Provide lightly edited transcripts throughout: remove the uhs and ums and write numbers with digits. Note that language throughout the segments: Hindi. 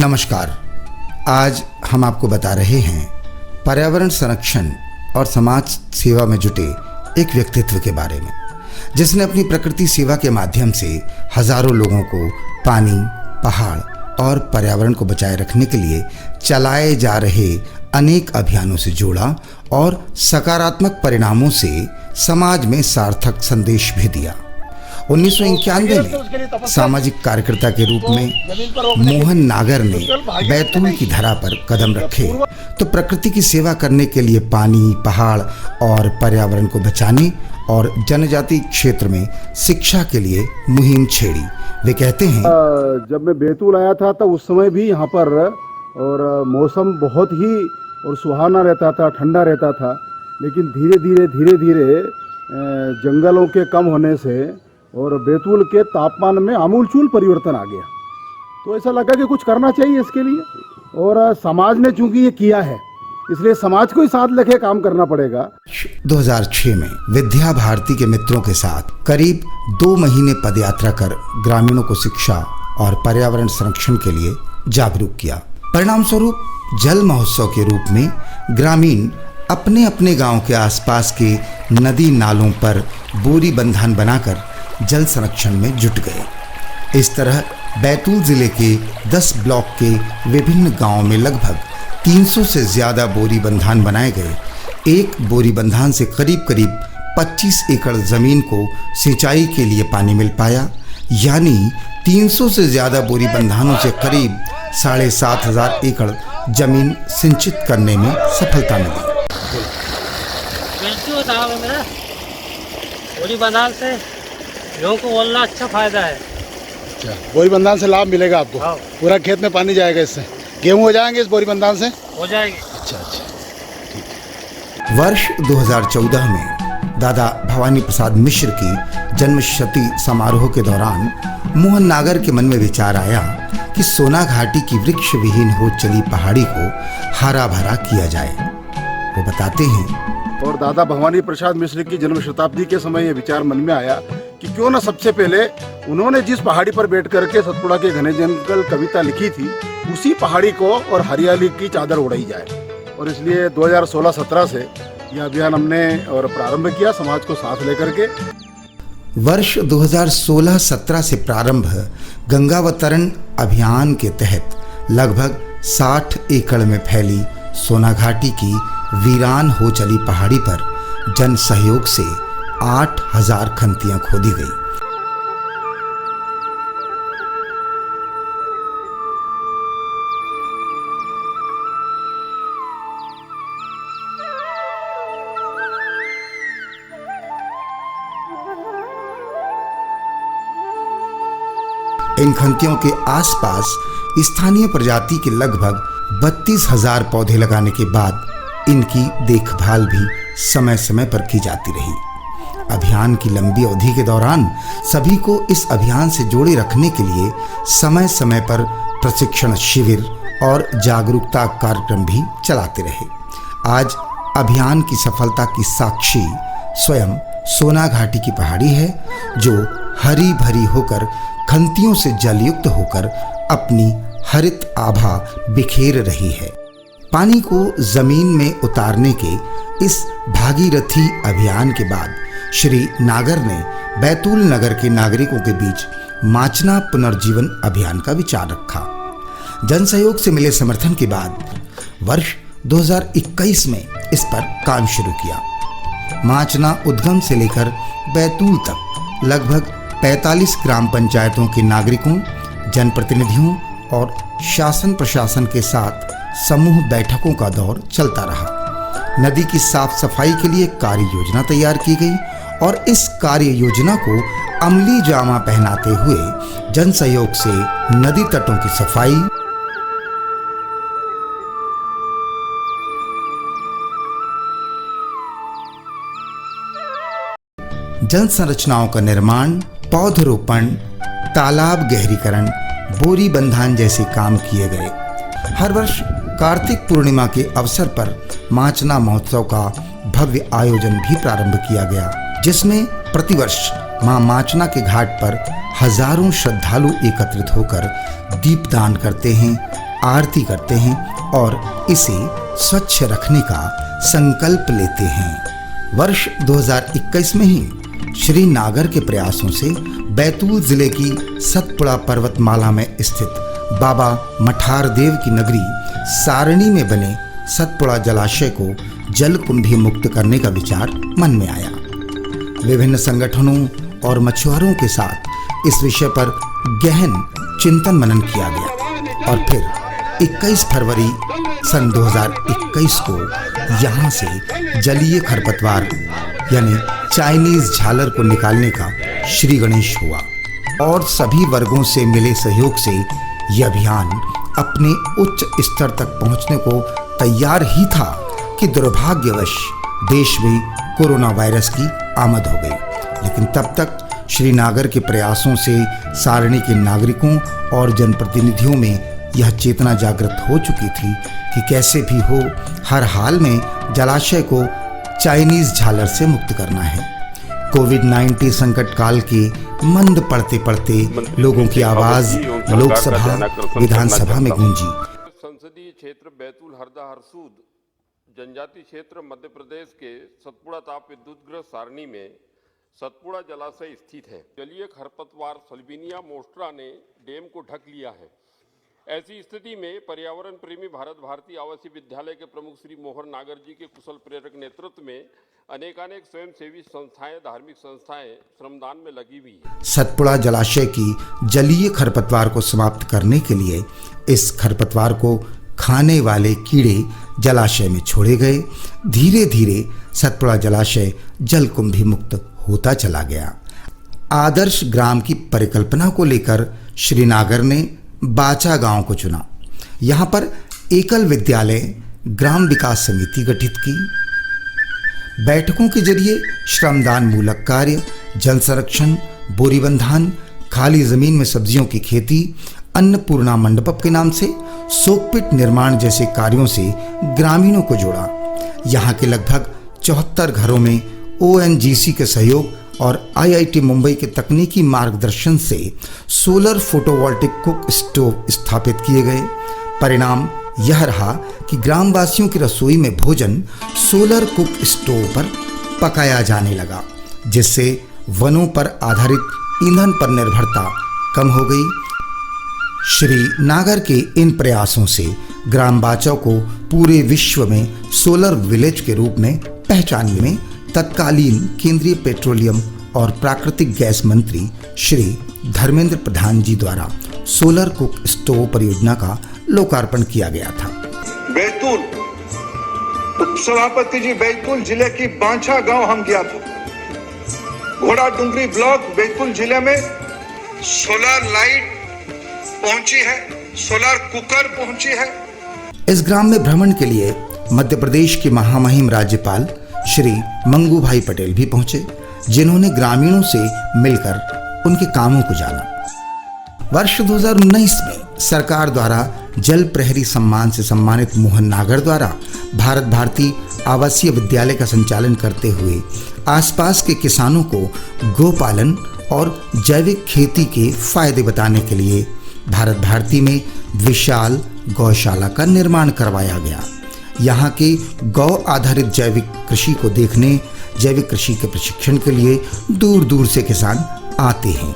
नमस्कार। आज हम आपको बता रहे हैं पर्यावरण संरक्षण और समाज सेवा में जुटे एक व्यक्तित्व के बारे में, जिसने अपनी प्रकृति सेवा के माध्यम से हजारों लोगों को पानी, पहाड़ और पर्यावरण को बचाए रखने के लिए चलाए जा रहे अनेक अभियानों से जोड़ा और सकारात्मक परिणामों से समाज में सार्थक संदेश भी दिया। 1991 में सामाजिक कार्यकर्ता के रूप में मोहन नागर ने बैतूल की धरा पर कदम रखे तो प्रकृति की सेवा करने के लिए पानी, पहाड़ और पर्यावरण को बचाने और जनजाति क्षेत्र में शिक्षा के लिए मुहिम छेड़ी। वे कहते हैं, जब मैं बैतूल आया था तो उस समय भी यहाँ पर और मौसम बहुत ही और सुहाना रहता था, ठंडा रहता था, लेकिन धीरे धीरे जंगलों के कम होने से और बैतूल के तापमान में आमूलचूल परिवर्तन आ गया। तो ऐसा लगा कि कुछ करना चाहिए इसके लिए, और समाज ने चूंकि ये किया है इसलिए समाज को ही साथ लेके काम करना पड़ेगा। 2006 में विद्या भारती के मित्रों के साथ करीब 2 महीने पदयात्रा कर ग्रामीणों को शिक्षा और पर्यावरण संरक्षण के लिए जागरूक किया। परिणाम स्वरूप जल महोत्सव के रूप में ग्रामीण अपने अपने गांव के आसपास के नदी नालों पर बोरी बंधान बनाकर जल संरक्षण में जुट गए। इस तरह बैतूल जिले के 10 ब्लॉक के विभिन्न गांवों में लगभग 300 से ज्यादा बोरी बंधान बनाए गए। एक बोरी बंधान से करीब 25 एकड़ जमीन को सिंचाई के लिए पानी मिल पाया, यानी 300 से ज्यादा बोरी बंधानों से करीब 7,500 एकड़ जमीन सिंचित करने में सफलता मिली। बोरी बंधान से लोगों को बोलना अच्छा फायदा है। अच्छा, बोरी बंधान से लाभ मिलेगा आपको? हाँ। पूरा खेत में पानी जाएगा, इससे गेहूं हो जाएंगे इस बोरी बंधान से? हो जाएंगे। अच्छा। वर्ष 2014 में दादा भवानी प्रसाद मिश्र की जन्म शती समारोह के दौरान मोहन नागर के मन में विचार आया कि सोना घाटी की वृक्ष विहीन हो चली पहाड़ी को हरा भरा किया जाए। वो बताते हैं, और दादा भवानी प्रसाद मिश्र की जन्म शताब्दी के समय ये विचार मन में आया कि क्यों ना सबसे पहले उन्होंने जिस पहाड़ी पर बैठ करके सतपुड़ा के घने जंगल कविता लिखी थी उसी पहाड़ी को और हरियाली की चादर उड़ाई जाए। और इसलिए 2016-17 से यह अभियान हमने और प्रारंभ किया, समाज को साथ लेकर के। वर्ष 2016-17 से प्रारंभ गंगावतरण अभियान के तहत लगभग 60 एकड़ में फैली सोना घाटी की वीरान हो चली पहाड़ी पर जन सहयोग से 8,000 खंतियां खोदी गई। इन खंतियों के आसपास स्थानीय प्रजाति के लगभग 32,000 पौधे लगाने के बाद इनकी देखभाल भी समय समय पर की जाती रही। अभियान की लंबी अवधि के दौरान सभी को इस अभियान से जोड़े रखने के लिए समय समय पर प्रशिक्षण शिविर और जागरूकता कार्यक्रम भी चलाते रहे। आज अभियान की सफलता की साक्षी स्वयं सोना घाटी की पहाड़ी है, जो हरी भरी होकर खंतियों से जलयुक्त होकर अपनी हरित आभा बिखेर रही है। पानी को जमीन में उतारने के इस भागीरथी अभियान के बाद श्री नागर ने बैतूल नगर के नागरिकों के बीच माचना पुनर्जीवन अभियान का विचार रखा। जन सहयोग से मिले समर्थन के बाद वर्ष 2021 में इस पर काम शुरू किया। माचना उद्गम से लेकर बैतूल तक लगभग 45 ग्राम पंचायतों के नागरिकों, जनप्रतिनिधियों और शासन प्रशासन के साथ समूह बैठकों का दौर चलता रहा। नदी की साफ सफाई के लिए कार्य योजना तैयार की गई और इस कार्य योजना को अमली जामा पहनाते हुए जन सहयोग से नदी तटों की सफाई, जल संरचनाओं का निर्माण, पौधरोपण, तालाब गहरीकरण, बोरी बंधान जैसे काम किए गए। हर वर्ष कार्तिक पूर्णिमा के अवसर पर माचना महोत्सव का भव्य आयोजन भी प्रारंभ किया गया, जिसमें प्रतिवर्ष मां माचना के घाट पर हजारों श्रद्धालु एकत्रित होकर दीपदान करते हैं आरती करते हैं और इसे स्वच्छ रखने का संकल्प लेते हैं। वर्ष 2021 में ही श्री नागर के प्रयासों से बैतूल जिले की सतपुड़ा पर्वतमाला में स्थित बाबा मठार देव की नगरी सारणी में बने सतपुड़ा जलाशय को जल कुंभी मुक्त करने का विचार मन में आया। विभिन्न संगठनों और मछुआरों के साथ इस विषय पर गहन चिंतन मनन किया गया और फिर 21 फरवरी सन 2021 को यहाँ से जलीय खरपतवार यानी चाइनीज झालर को निकालने का श्री गणेश हुआ और सभी वर्गों से मिले सहयोग से यह अभियान अपने उच्च स्तर तक पहुंचने को तैयार ही था कि दुर्भाग्यवश देश में कोरोना वायरस की आमद हो गई। लेकिन तब तक श्री नागर के प्रयासों से सारणी के नागरिकों और जनप्रतिनिधियों में यह चेतना जागृत हो चुकी थी कि कैसे भी हो हर हाल में जलाशय को चाइनीज झालर से मुक्त करना है। कोविड-19 संकट काल के मंद पड़ते पड़ते लोगों की आवाज लोकसभा विधानसभा में गूंजी। संसदीय क्षेत्र बैतूल हरदा हरसूद जनजाति क्षेत्र मध्य प्रदेश के सतपुड़ा ताप विद्युतगृह सारणी में सतपुड़ा जलाशय स्थित है। जलीय खरपतवार सल्विनिया मोस्ट्रा ने डैम को ढक लिया है। ऐसी स्थिति में पर्यावरण प्रेमी भारत भारती आवासीय विद्यालय के प्रमुख श्री मोहन नागर जी के कुशल प्रेरक नेतृत्व में अनेकानेक स्वयंसेवी संस्थाएं, धार्मिक संस्थाएं श्रमदान में लगी हुई है। सतपुड़ा जलाशय की जलीय खरपतवार को समाप्त करने के लिए इस खरपतवार को खाने वाले कीड़े जलाशय में छोड़े गए। धीरे धीरे सतपुड़ा जलाशय जल कुंभी मुक्त होता चला गया। आदर्श ग्राम की परिकल्पना को लेकर श्री नागर ने बाचा गांव को चुना। यहाँ पर एकल विद्यालय ग्राम विकास समिति गठित की। बैठकों के जरिए श्रमदान मूलक कार्य, जल संरक्षण, बोरी बंधान, खाली जमीन में सब्जियों की खेती, अन्नपूर्णा मंडप के नाम से सोकपिट निर्माण जैसे कार्यों से ग्रामीणों को जोड़ा। यहाँ के लगभग 74 घरों में ONGC के सहयोग और IIT मुंबई के तकनीकी मार्गदर्शन से सोलर फोटोवोल्टिक कुक स्टोव स्थापित किए गए। परिणाम यह रहा कि ग्रामवासियों की रसोई में भोजन सोलर कुक स्टोव पर पकाया जाने लगा, जिससे वनों पर आधारित ईंधन पर निर्भरता कम हो गई। श्री नागर के इन प्रयासों से ग्राम बाचा को पूरे विश्व में सोलर विलेज के रूप में पहचानने में तत्कालीन केंद्रीय पेट्रोलियम और प्राकृतिक गैस मंत्री श्री धर्मेंद्र प्रधान जी द्वारा सोलर कुक स्टोव परियोजना का लोकार्पण किया गया था। बैतूल उपसभापति जी बैतूल जिले की बांछा गांव हम गया था। घोड़ा डुंगरी ब्लॉक बैतूल जिले में सोलर लाइट पहुंची है, सोलर कुकर पहुंची है। इस ग्राम में भ्रमण के लिए मध्य प्रदेश के महामहिम राज्यपाल श्री मंगू भाई पटेल भी पहुंचे, जिन्होंने ग्रामीणों से मिलकर उनके कामों को जाना। वर्ष 2019 में सरकार द्वारा जल प्रहरी सम्मान से सम्मानित मोहन नागर द्वारा भारत भारती आवासीय विद्यालय का संचालन करते हुए आसपास के किसानों को गोपालन और जैविक खेती के फायदे बताने के लिए भारत भारती में विशाल गौशाला का निर्माण करवाया गया। यहाँ के गौ आधारित जैविक कृषि को देखने, जैविक कृषि के प्रशिक्षण के लिए दूर दूर से किसान आते हैं।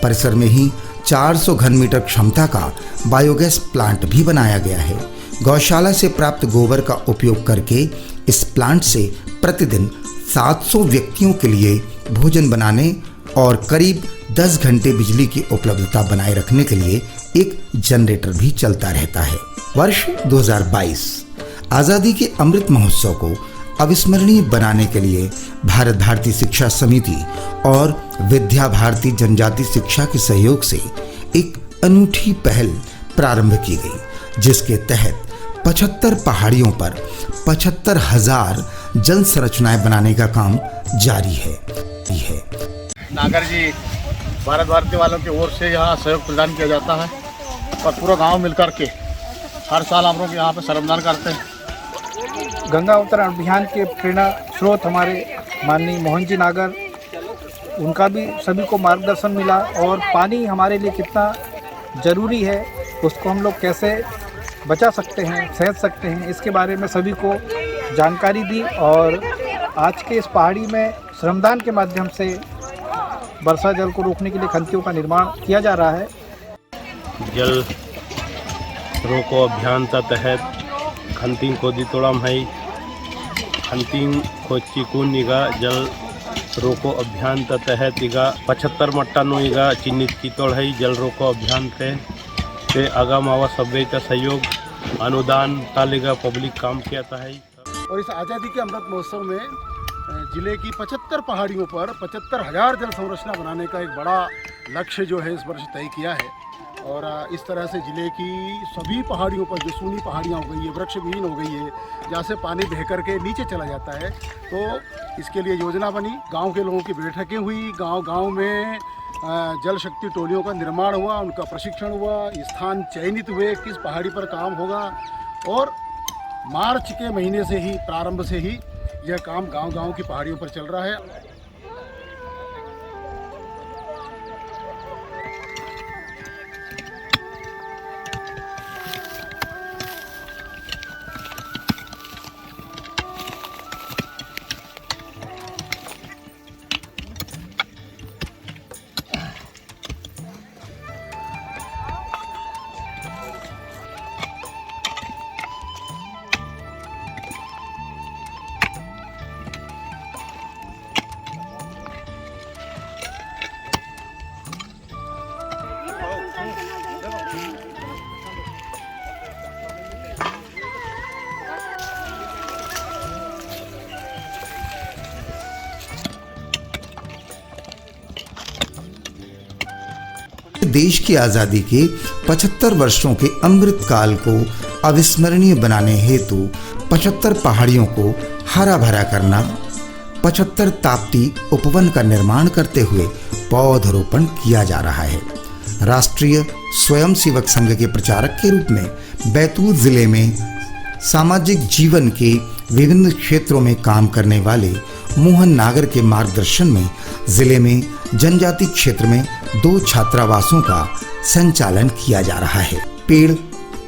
परिसर में ही 400 घन मीटर क्षमता का बायोगैस प्लांट भी बनाया गया है। गौशाला से प्राप्त गोबर का उपयोग करके इस प्लांट से प्रतिदिन 700 व्यक्तियों के लिए भोजन बनाने और करीब 10 घंटे बिजली की उपलब्धता बनाए रखने के लिए एक जनरेटर भी चलता रहता है। वर्ष 2022 आज़ादी के अमृत महोत्सव को अविस्मरणीय बनाने के लिए भारत भारती शिक्षा समिति और विद्या भारती जनजाति शिक्षा के सहयोग से एक अनूठी पहल प्रारंभ की गई, जिसके तहत 75 पहाड़ियों पर 75,000 जल संरचनाएं बनाने का काम जारी है। नागर जी भारत भारती वालों की ओर से यहाँ सहयोग प्रदान किया जाता है और पूरा गांव मिलकर के हर साल हम लोग यहाँ पे श्रमदान करते हैं। गंगा अवतरण अभियान के प्रेरणा स्रोत हमारे माननीय मोहन जी नागर, उनका भी सभी को मार्गदर्शन मिला और पानी हमारे लिए कितना ज़रूरी है, उसको हम लोग कैसे बचा सकते हैं, सहज सकते हैं, इसके बारे में सभी को जानकारी दी। और आज के इस पहाड़ी में श्रमदान के माध्यम से वर्षा जल को रोकने के लिए खंतियों का निर्माण किया जा रहा है। जल रोको अभियान के तहत खंतिंग को दितोड़म है, खंतिंग को चिकुन इगा जल रोको अभियान के तहत इगा 75 मट्टानो इगा चिन्हित कीतोड़ है जल रोको अभियान पे आगाम आवा सभ्य का सहयोग अनुदान तालिगा पब्लिक काम किया था है। और इस आज़ादी के अमृत महोत्सव में जिले की 75 पहाड़ियों पर 75,000 जल संरचना बनाने का एक बड़ा लक्ष्य जो है इस वर्ष तय किया है। और इस तरह से जिले की सभी पहाड़ियों पर जो सूनी पहाड़ियाँ हो गई है, वृक्ष विहीन हो गई है, जहाँ से पानी बह कर के नीचे चला जाता है, तो इसके लिए योजना बनी। गांव के लोगों की बैठकें हुई, गांव में जल शक्ति टोलियों का निर्माण हुआ, उनका प्रशिक्षण हुआ, स्थान चयनित हुए किस पहाड़ी पर काम होगा। और मार्च के महीने से ही, प्रारंभ से ही यह काम गांव की पहाड़ियों पर चल रहा है। देश की आज़ादी के 75 वर्षों के अमृत काल को अविस्मरणीय बनाने हेतु 75 पहाड़ियों को हरा भरा करना, 75 ताप्ती उपवन का निर्माण करते हुए पौधरोपण किया जा रहा है। राष्ट्रीय स्वयंसेवक संघ के प्रचारक के रूप में बैतूल जिले में सामाजिक जीवन के विभिन्न क्षेत्रों में काम करने वाले मोहन नागर के मार्गदर्शन में जिले में जनजाति क्षेत्र में 2 छात्रावासों का संचालन किया जा रहा है। पेड़,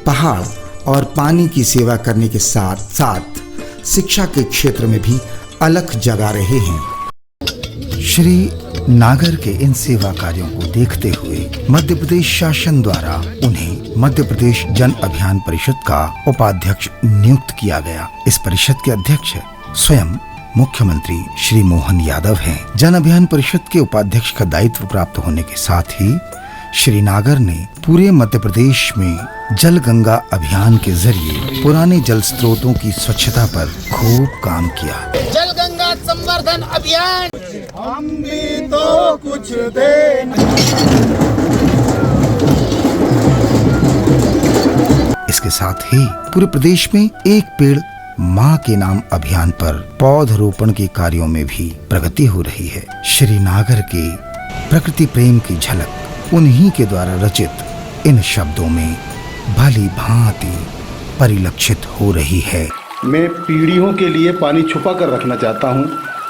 पहाड़ और पानी की सेवा करने के साथ साथ शिक्षा के क्षेत्र में भी अलख जगा रहे हैं। श्री नागर के इन सेवा कार्यों को देखते हुए मध्य प्रदेश शासन द्वारा उन्हें मध्य प्रदेश जन अभियान परिषद का उपाध्यक्ष नियुक्त किया गया। इस परिषद के अध्यक्ष स्वयं मुख्यमंत्री श्री मोहन यादव हैं। जन अभियान परिषद के उपाध्यक्ष का दायित्व प्राप्त होने के साथ ही श्री नागर ने पूरे मध्य प्रदेश में जल गंगा अभियान के जरिए पुराने जल स्रोतों की स्वच्छता पर खूब काम किया। जल गंगा संवर्धन अभियान हम भी तो कुछ देना। इसके साथ ही पूरे प्रदेश में एक पेड़ माँ के नाम अभियान पर पौधरोपण के कार्यों में भी प्रगति हो रही है। श्री नागर के प्रकृति प्रेम की झलक उन्हीं के द्वारा रचित इन शब्दों में भली भांति परिलक्षित हो रही है। मैं पीढ़ियों के लिए पानी छुपा कर रखना चाहता हूँ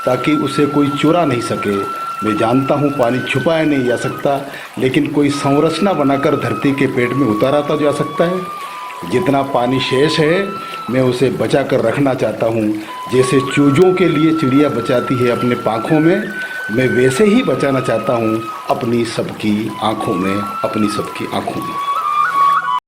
ताकि उसे कोई चुरा नहीं सके। मैं जानता हूँ पानी छुपाया नहीं जा सकता, लेकिन कोई संरचना बनाकर धरती के पेट में उतारा तो जा सकता है। जितना पानी शेष है मैं उसे बचा कर रखना चाहता हूँ। जैसे चूजों के लिए चिड़िया बचाती है अपने पाँखों में, मैं वैसे ही बचाना चाहता हूँ अपनी सबकी आँखों में, अपनी सबकी आँखों में।